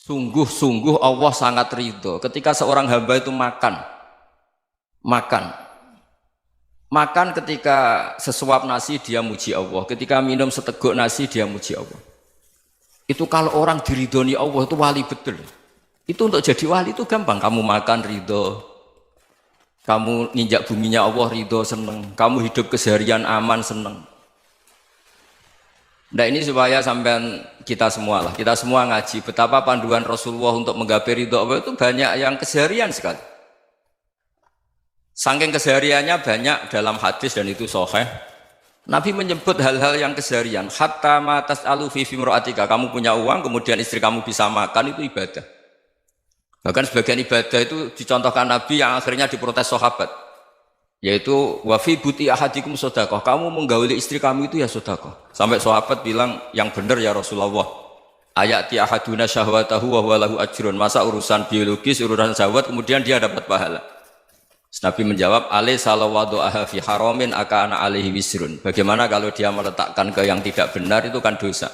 Sungguh-sungguh Allah sangat ridho ketika seorang hamba itu makan ketika sesuap nasi dia muji Allah, ketika minum seteguk nasi dia muji Allah. Itu kalau orang diridhoni Allah itu wali betul. Itu untuk jadi wali itu gampang, kamu makan ridho, kamu nginjak buminya Allah ridho seneng, kamu hidup keseharian aman seneng. Nah ini supaya sampean kita semua ngaji betapa panduan Rasulullah untuk menggapai ridho Allah itu banyak yang keseharian sekali. Saking kesehariannya banyak dalam hadis dan itu sahih. Nabi menyebut hal-hal yang keseharian. Hatta ma tas'alu fi fimra'atika, kamu punya uang kemudian istri kamu bisa makan itu ibadah. Bahkan sebagian ibadah itu dicontohkan Nabi yang akhirnya diprotes sahabat. Yaitu wa fi buti ahadikum sedekah, kamu menggauli istri kamu itu ya sedekah. Sampai sahabat bilang yang benar ya Rasulullah. Ayati ahaduna syahwatahu wa huwa lahu ajrun. Masa urusan biologis, urusan syahwat kemudian dia dapat pahala. Nabi menjawab, alaysa lawadu'aha fi haramin akana alaihi wisrun. Bagaimana kalau dia meletakkan ke yang tidak benar itu kan dosa.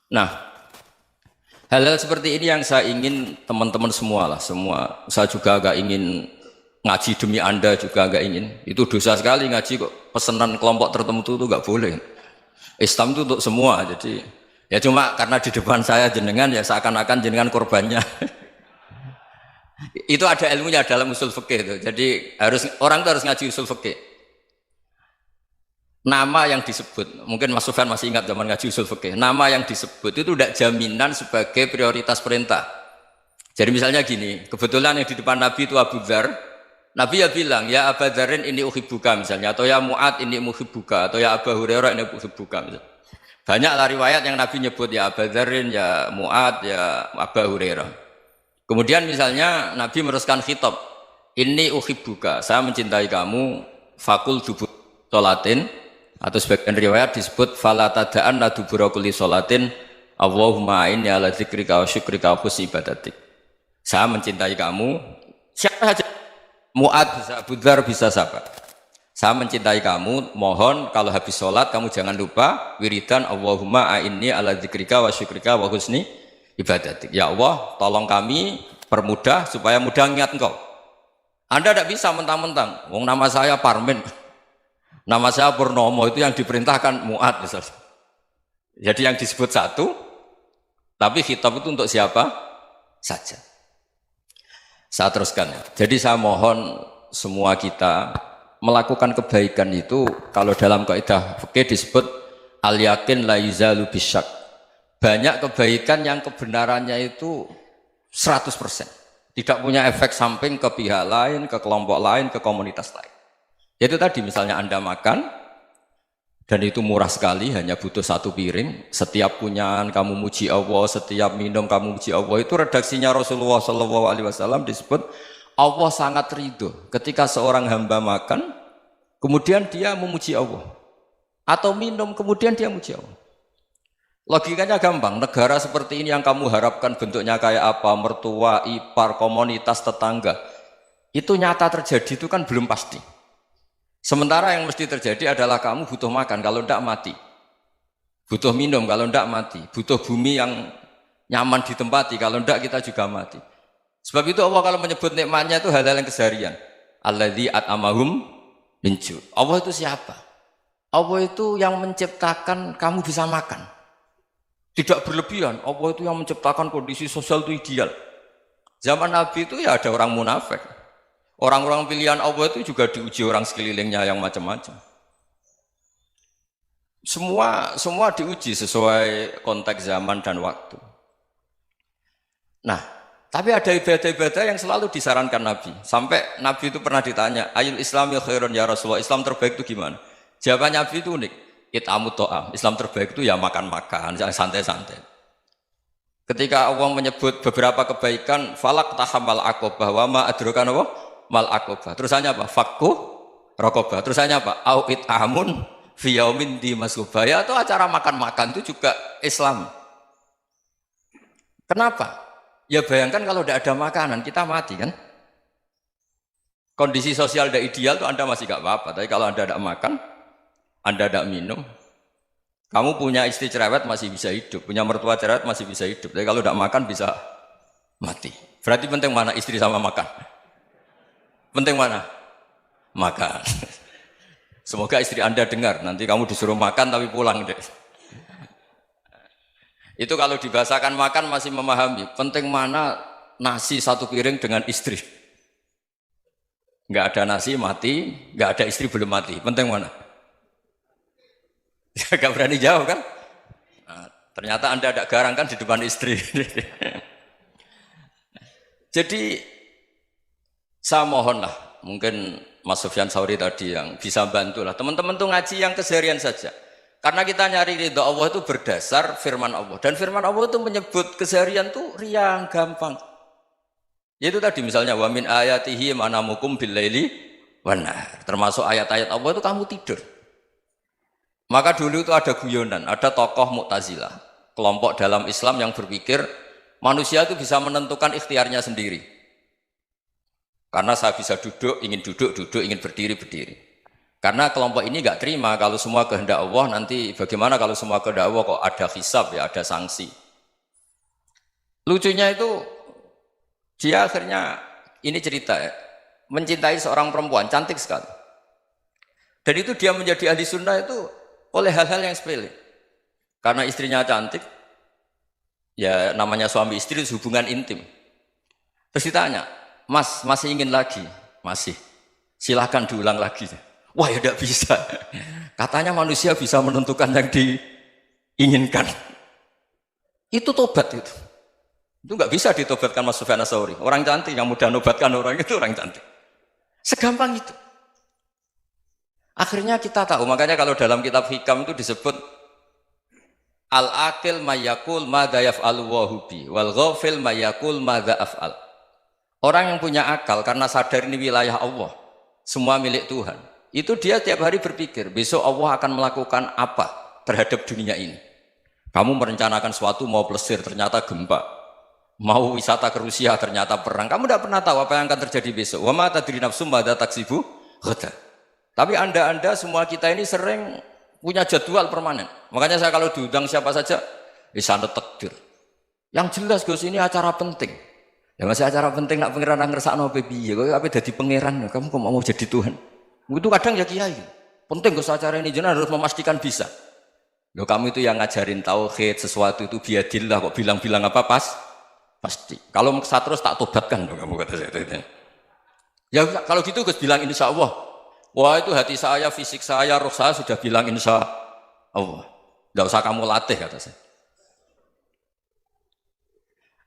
Nah, hal-hal seperti ini yang saya ingin teman-teman semua saya juga agak ingin ngaji demi Anda juga agak ingin. Itu dosa sekali ngaji kok pesanan kelompok tertentu itu enggak boleh. Islam itu untuk semua. Jadi ya cuma karena di depan saya jenengan ya seakan-akan jenengan korbannya. Itu ada ilmunya dalam usul fikih itu. Jadi orang itu harus ngaji usul fikih. Nama yang disebut, mungkin Mas Sufyan masih ingat zaman ngaji usul fikih. Nama yang disebut itu tidak jaminan sebagai prioritas perintah. Jadi misalnya gini, kebetulan yang di depan Nabi itu Abu Dzar. Nabi ya bilang, ya Aba Dzarin ini uhibbuka misalnya, atau ya Mu'ad ini uhibbuka, atau ya Aba Hurairah ini uhibbuka misalnya. Banyaklah riwayat yang Nabi nyebut ya Aba Dzarin, ya Mu'ad, ya Aba Hurairah. Kemudian misalnya Nabi meneruskan khitab, ini uhibbuka, saya mencintai kamu, fakul dubur sholatin, atau sebagian riwayat disebut fala tada'an la dubura kulli sholatin, Allahumma inni ala dzikrika wa syukrika wa husni ibadatik. Saya mencintai kamu, siapa saja. Mu'ad bisa, Abu Dzar bisa siapa? Saya mencintai kamu, mohon kalau habis sholat kamu jangan lupa wiridan Allahumma a'inni ala dzikrika wa syukrika wa husni ibadatik. Ya Allah, tolong kami permudah supaya mudah ingat engkau. Anda tidak bisa mentang-mentang, wong nama saya Parmin, nama saya Purnomo, itu yang diperintahkan Mu'ad misalnya. Jadi yang disebut satu, tapi khitab itu untuk siapa saja. Saya teruskan. Jadi saya mohon semua kita melakukan kebaikan itu kalau dalam kaidah fikih disebut al yakin la yuzalu bisyak. Banyak kebaikan yang kebenarannya itu 100%. Tidak punya efek samping ke pihak lain, ke kelompok lain, ke komunitas lain. Itu tadi misalnya Anda makan dan itu murah sekali, hanya butuh satu piring. Setiap punyaan kamu muji Allah, setiap minum kamu muji Allah. Itu redaksinya Rasulullah SAW disebut Allah sangat ridho ketika seorang hamba makan, kemudian dia memuji Allah, atau minum kemudian dia muji Allah. Logikanya gampang. Negara seperti ini yang kamu harapkan bentuknya kayak apa, mertua, ipar, komunitas, tetangga, itu nyata terjadi itu kan belum pasti. Sementara yang mesti terjadi adalah kamu butuh makan, kalau tidak mati. Butuh minum, kalau tidak mati. Butuh bumi yang nyaman ditempati, kalau tidak kita juga mati. Sebab itu Allah kalau menyebut nikmatnya itu hal-hal yang keseharian. Alladzi at'amahum min ju'. Allah itu siapa? Allah itu yang menciptakan kamu bisa makan. Tidak berlebihan. Allah itu yang menciptakan kondisi sosial itu ideal. Zaman Nabi itu ya ada orang munafik. Orang-orang pilihan Allah itu juga diuji orang sekelilingnya yang macam-macam. Semua diuji sesuai konteks zaman dan waktu. Nah, tapi ada ibadah-ibadah yang selalu disarankan Nabi. Sampai Nabi itu pernah ditanya, ayul islami khairun ya Rasulullah, Islam terbaik itu gimana? Jawaban Nabi itu unik. It'amut to'am. Islam terbaik itu ya makan-makan, yang santai-santai. Ketika Allah menyebut beberapa kebaikan, falak tahamal aqobah wa ma adrokan Allah mal aqobah. Terusannya apa? Fakku raqobah. Terusannya apa? Au it'amun fi yaumin di masghubah. Ya itu acara makan-makan itu juga Islam. Kenapa? Ya bayangkan kalau tidak ada makanan, kita mati kan? Kondisi sosial tidak ideal itu Anda masih gak apa-apa. Tapi kalau Anda tidak makan, Anda tidak minum, Kamu punya istri cerewet masih bisa hidup, punya mertua cerewet masih bisa hidup. Tapi kalau tidak makan bisa mati. Berarti penting mana istri sama makan? Penting mana? Makan. Semoga istri Anda dengar, nanti kamu disuruh makan tapi pulang deh. Itu kalau dibahasakan makan masih memahami. Penting mana nasi satu piring dengan istri. Nggak ada nasi mati, nggak ada istri belum mati. Penting mana? Gak berani jawab kan? Nah, ternyata Anda ada garang kan di depan istri. Jadi saya mohonlah, mungkin Mas Sufyan Sauri tadi yang bisa bantulah. Teman-teman tuh ngaji yang keseharian saja. Karena kita nyari ridha Allah itu berdasar firman Allah. Dan firman Allah itu menyebut keseharian tuh riang, gampang. Yaitu tadi misalnya wa min ayatihi manamukum bil laili wan nahar. Termasuk ayat-ayat Allah itu kamu tidur. Maka dulu itu ada guyonan, ada tokoh Mu'tazilah, kelompok dalam Islam yang berpikir manusia itu bisa menentukan ikhtiarnya sendiri. Karena saya bisa duduk, ingin berdiri, berdiri. Karena kelompok ini nggak terima kalau semua kehendak Allah, nanti bagaimana kalau semua kehendak Allah kok ada hisab ya, ada sanksi. Lucunya itu dia akhirnya, ini cerita ya, mencintai seorang perempuan, cantik sekali. Dan itu dia menjadi ahli sunnah itu oleh hal-hal yang sepele. Karena istrinya cantik, ya namanya suami istri hubungan intim. Terus ditanya, Mas, masih ingin lagi? Masih. Silahkan diulang lagi. Wah ya tidak bisa. Katanya manusia bisa menentukan yang diinginkan. Itu tobat itu. Itu nggak bisa ditobatkan Mas Sufyan Ats-Tsauri. Orang cantik yang mudah nobatkan orang itu orang cantik. Segampang itu. Akhirnya kita tahu, makanya kalau dalam kitab Hikam itu disebut al-aqil mayyakul madza yaf'alu wa hubi wal ghafil mayyakul madza af'al. Orang yang punya akal karena sadar ini wilayah Allah, semua milik Tuhan. Itu dia tiap hari berpikir, besok Allah akan melakukan apa terhadap dunia ini. Kamu merencanakan suatu mau plesir, ternyata gempa. Mau wisata ke Rusia, ternyata perang. Kamu tidak pernah tahu apa yang akan terjadi besok. Wa ma tadri nafsum madza taksibu ghadan. Tapi anda semua kita ini sering punya jadwal permanen. Makanya saya kalau diundang siapa saja, sanad takdir. Yang jelas Gus ini acara penting. Ya masih acara penting nak pangeran ngersakno piye? Kok ape dadi pangeran? Kamu kok mau jadi Tuhan? Itu kadang ya kiai. Penting Gus acara ini jenengan harus memastikan bisa. Loh kamu itu yang ngajarin tauhid, sesuatu itu biadillah kok bilang-bilang apa pasti. Kalau maksa terus tak tobatkan loh kamu kata saya. Ya kalau gitu Gus bilang insya Allah. Wah itu hati saya, fisik saya, roh saya sudah bilang insya Allah. Tidak usah kamu latih kata saya.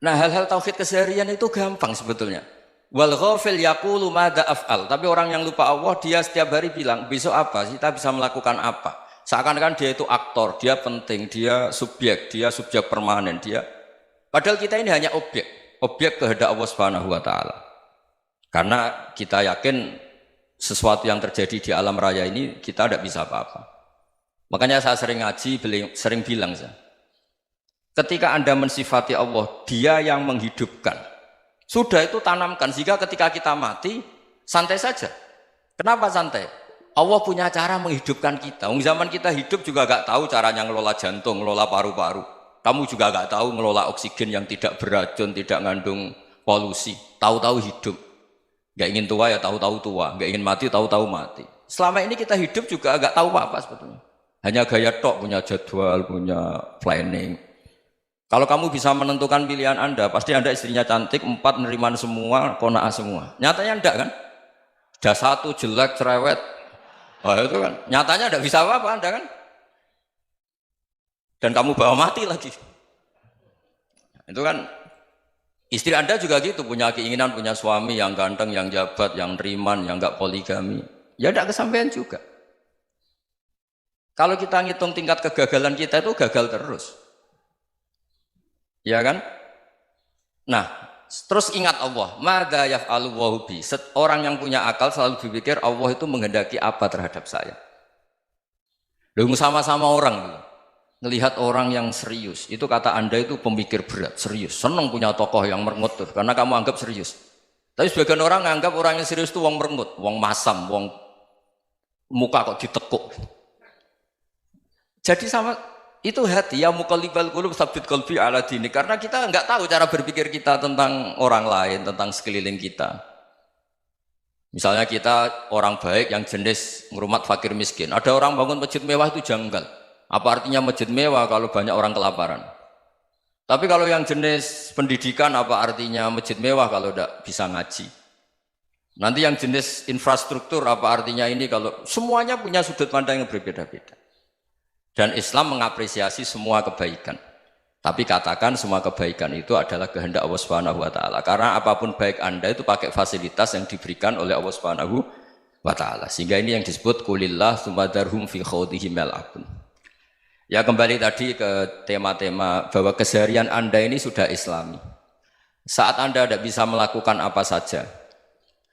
Nah hal-hal tauhid keseharian itu gampang sebetulnya. Wal ghafil yaqulu madza af'al. Tapi orang yang lupa Allah dia setiap hari bilang besok apa? Kita bisa melakukan apa? Seakan-akan dia itu aktor, dia penting, dia subjek permanen, dia. Padahal kita ini hanya objek kehendak Allah Subhanahu wa taala. Karena kita yakin sesuatu yang terjadi di alam raya ini kita tidak bisa apa-apa. Makanya saya sering ngaji, sering bilang saya, ketika Anda mensifati Allah, Dia yang menghidupkan. Sudah itu tanamkan sehingga ketika kita mati santai saja. Kenapa santai? Allah punya cara menghidupkan kita. Zaman kita hidup juga gak tahu caranya ngelola jantung, ngelola paru-paru. Kamu juga gak tahu ngelola oksigen yang tidak beracun, tidak mengandung polusi. Tahu-tahu hidup. Gak ingin tua ya tahu-tahu tua, gak ingin mati tahu-tahu mati. Selama ini kita hidup juga gak tahu apa-apa sebetulnya. Hanya gaya tok, punya jadwal, punya planning. Kalau kamu bisa menentukan pilihan Anda, pasti Anda istrinya cantik, 4 neriman semua, kona'ah semua. Nyatanya enggak kan? Ada 1 jelek, cerewet. Oh itu kan, nyatanya enggak bisa apa-apa Anda kan? Dan kamu bawa mati lagi. Itu kan istri Anda juga gitu, punya keinginan, punya suami yang ganteng, yang jabat, yang neriman, yang enggak poligami. Ya enggak kesampaian juga. Kalau kita ngitung tingkat kegagalan kita itu gagal terus. Ya kan? Nah, terus ingat Allah, madza yaf'alu wa bi. Orang yang punya akal selalu berpikir Allah itu menghendaki apa terhadap saya. Lalu sama-sama orang melihat orang yang serius, itu kata Anda itu pemikir berat, serius, senang punya tokoh yang merengut tuh, karena kamu anggap serius. Tapi sebagian orang anggap orang yang serius itu wong merengut, wong masam, wong muka kok ditekuk. Jadi sama Itu hati, ya muqallibal qulub tsabbit qalbi ala dini. Karena kita nggak tahu cara berpikir kita tentang orang lain, tentang sekeliling kita. Misalnya kita orang baik yang jenis ngrumat fakir miskin. Ada orang bangun masjid mewah itu janggal. Apa artinya masjid mewah kalau banyak orang kelaparan? Tapi kalau yang jenis pendidikan apa artinya masjid mewah kalau tidak bisa ngaji? Nanti yang jenis infrastruktur apa artinya ini kalau semuanya punya sudut pandang yang berbeda-beda. Dan Islam mengapresiasi semua kebaikan. Tapi katakan semua kebaikan itu adalah kehendak Allah Subhanahu wa taala. Karena apapun baik Anda itu pakai fasilitas yang diberikan oleh Allah Subhanahu wa taala. Sehingga ini yang disebut qulillah tsumadarhum fi khawdihim yal'abun. Ya kembali tadi ke tema-tema bahwa keseharian Anda ini sudah Islami. Saat Anda tidak bisa melakukan apa saja.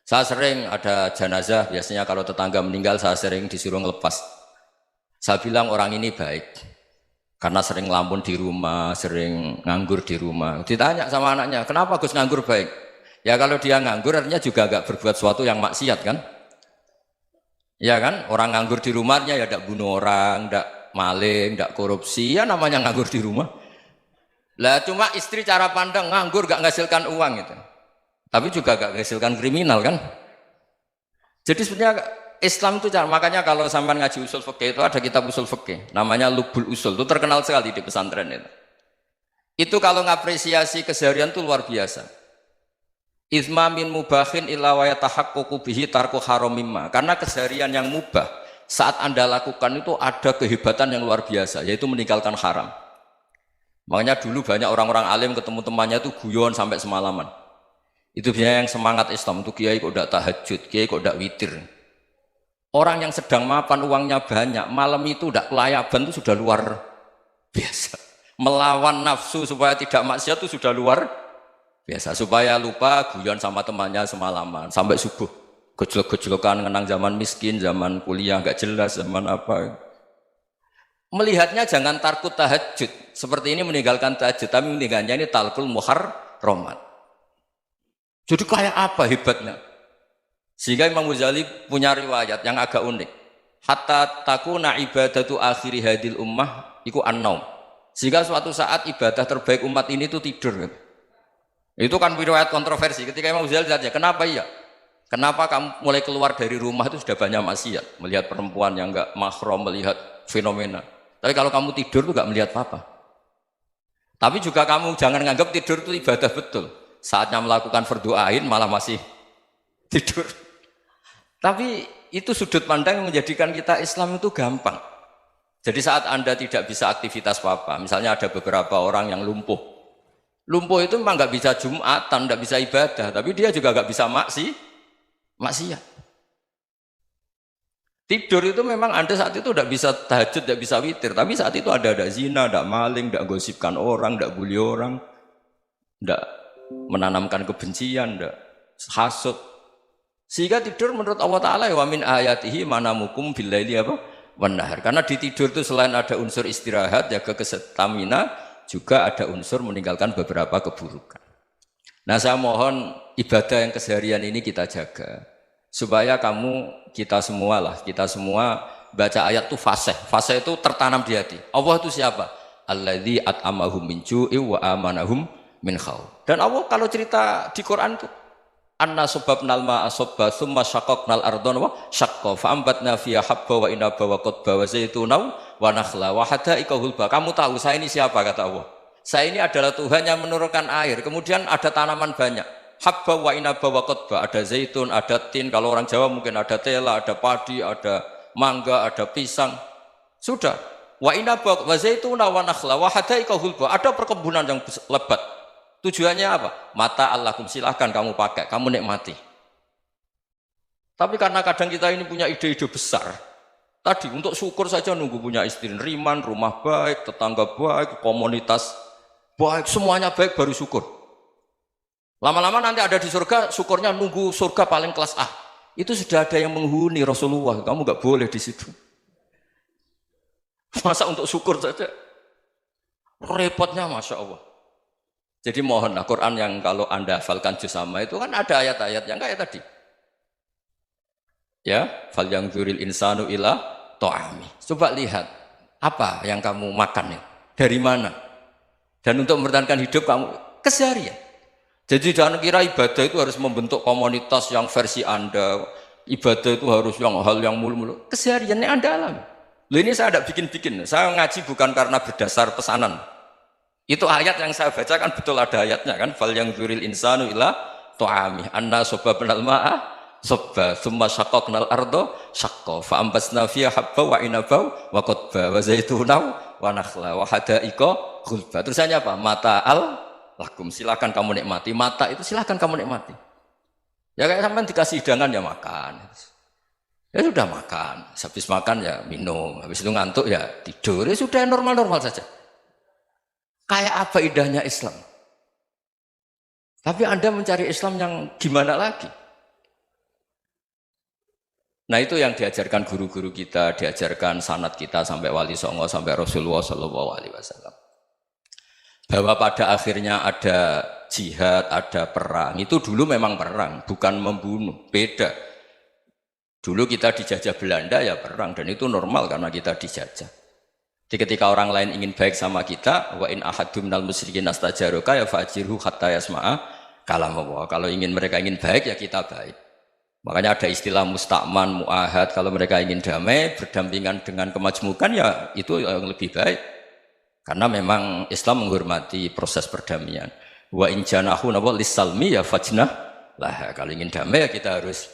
Saya sering ada jenazah, biasanya kalau tetangga meninggal saya sering disuruh ngelepas. Saya bilang orang ini baik karena sering ngelamun di rumah, sering nganggur di rumah. Ditanya sama anaknya, kenapa Gus nganggur baik? Ya kalau dia nganggur artinya juga agak berbuat sesuatu yang maksiat kan? Ya kan? Orang nganggur di rumahnya ya tidak bunuh orang, tidak maling, tidak korupsi, ya namanya nganggur di rumah. Lah cuma istri cara pandang nganggur gak menghasilkan uang itu. Tapi juga gak menghasilkan kriminal kan? Jadi sebenarnya Islam itu makanya kalau sampai ngaji usul fikih itu ada kitab usul fikih namanya Lubul Usul, itu terkenal sekali di pesantren itu. Itu kalau ngapresiasi keseharian itu luar biasa. Izma min mubahin illa wa yatahaqqaqu bihi tarku haramimma. Karena keseharian yang mubah saat Anda lakukan itu ada kehebatan yang luar biasa, yaitu meninggalkan haram. Makanya dulu banyak orang-orang alim ketemu temannya itu guyon sampai semalaman. Itu biasanya yang semangat Islam itu kiai kok tidak tahajud, kiai kok tidak witir. Orang yang sedang mapan uangnya banyak, malam itu tidak kelayaban itu sudah luar biasa. Melawan nafsu supaya tidak maksiat itu sudah luar biasa. Supaya lupa guyon sama temannya semalaman sampai subuh. Gejlok-gejlokan ngenang zaman miskin, zaman kuliah nggak jelas, zaman apa. Melihatnya jangan tarkut tahajud. Seperti ini meninggalkan tahajud, tapi meninggalkannya ini talkul muharramat. Jadi kayak apa hebatnya? Sehingga Imam Ghazali punya riwayat yang agak unik. Hatta takuna ibadatu akhiri hadil ummah iku an-naum. Sehingga suatu saat ibadah terbaik umat ini itu tidur. Itu kan riwayat kontroversi. Ketika Imam Ghazali tanya, kenapa iya? Kenapa kamu mulai keluar dari rumah itu sudah banyak maksiat? Melihat perempuan yang enggak mahram, melihat fenomena. Tapi kalau kamu tidur itu enggak melihat apa-apa. Tapi juga kamu jangan menganggap tidur itu ibadah betul. Saatnya melakukan fardhu ain malah masih tidur. Tapi itu sudut pandang yang menjadikan kita Islam itu gampang. Jadi saat Anda tidak bisa aktivitas apa-apa, misalnya ada beberapa orang yang lumpuh. Lumpuh itu memang nggak bisa Jumatan, nggak bisa ibadah, tapi dia juga nggak bisa maksiat. Tidur itu memang Anda saat itu tidak bisa tahajud, tidak bisa witir, tapi saat itu ada zina, ada maling, tidak gosipkan orang, tidak bully orang, tidak menanamkan kebencian, tidak hasud. Sehingga tidur menurut Allah Ta'ala wa min ayatihi manamukum billaili apa? Wan-nahar. Karena di tidur itu selain ada unsur istirahat, jaga kestamina, juga ada unsur meninggalkan beberapa keburukan. Nah saya mohon ibadah yang keseharian ini kita jaga. Supaya kita semua baca ayat itu fasih. Fasih itu tertanam di hati. Allah itu siapa? Alladzi at'amahum min ju'i wa amanahum min khauf. Dan Allah kalau cerita di Quran itu anna subabnal ma'a subba thumma syaqaqnal ardon wa syaqqa fa'ambatna fiha habba wa inaba wa qadba wa zaituna wa nakhla wa hadaika hulba. Kamu tahu saya ini siapa, kata Allah. Saya ini adalah Tuhan yang menurunkan air, kemudian ada tanaman banyak. Habba wa inaba wa qadba, ada zaitun, ada tin, kalau orang Jawa mungkin ada tela, ada padi, ada mangga, ada pisang. Sudah. Wa inaba wa zaituna wa nakhla wa hadaika hulba. Ada perkebunan yang lebat. Tujuannya apa? Mata Allahkum, silahkan kamu pakai, kamu nikmati. Tapi karena kadang kita ini punya ide-ide besar. Tadi untuk syukur saja nunggu punya istri riman, rumah baik, tetangga baik, komunitas baik, semuanya baik baru syukur. Lama-lama nanti ada di surga, syukurnya nunggu surga paling kelas A. Itu sudah ada yang menghuni Rasulullah, kamu nggak boleh di situ. Masa untuk syukur saja? Repotnya Masya Allah. Jadi mohonlah Quran yang kalau Anda hafalkan juz sama itu kan ada ayat-ayat yang kayak tadi. Ya, fal yang dzuril insanu ila ta'ami. Coba lihat. Apa yang kamu makan ya? Dari mana? Dan untuk mempertahankan hidup kamu keseharian. Jadi jangan kira ibadah itu harus membentuk komunitas yang versi Anda. Ibadah itu harus hal yang mulu-mulu. Kesehariannya Anda alami. Loh, ini saya tidak bikin-bikin. Saya ngaji bukan karena berdasar pesanan. Itu ayat yang saya bacakan betul ada ayatnya kan. Fal yang dzuril insanu ila tu'ami anna sobabnal ma'a sobba thumma syaqaqnal ardo syaqqa fa ambasna fiha habba wa inaba wa qadba wa zaituna wa nakhla wa hada'iqa ghulba. Terusannya apa? Mata'al lakum, silakan kamu nikmati. Mata itu silakan kamu nikmati. Ya kayak sampean dikasih hidangan ya makan. Ya sudah makan, habis makan ya minum, habis itu ngantuk ya tidur. Ya sudah normal-normal saja. Kayak apa indahnya Islam? Tapi Anda mencari Islam yang gimana lagi? Nah itu yang diajarkan guru-guru kita, diajarkan sanad kita sampai Wali Songo, sampai Rasulullah SAW. Bahwa pada akhirnya ada jihad, ada perang. Itu dulu memang perang, bukan membunuh, beda. Dulu kita dijajah Belanda ya perang, dan itu normal karena kita dijajah. Jadi ketika orang lain ingin baik sama kita, wa in ahadum minal musyrikin astajaruka ya fa'jirhu hatta yasma'a kalam Allah. Kalau mereka ingin baik ya kita baik. Makanya ada istilah musta'man, mu'ahad. Kalau mereka ingin damai, berdampingan dengan kemajmukan ya itu yang lebih baik. Karena memang Islam menghormati proses perdamaian. Wa in janahu lis-salmi ya fajnah lah. Kalau ingin damai ya kita harus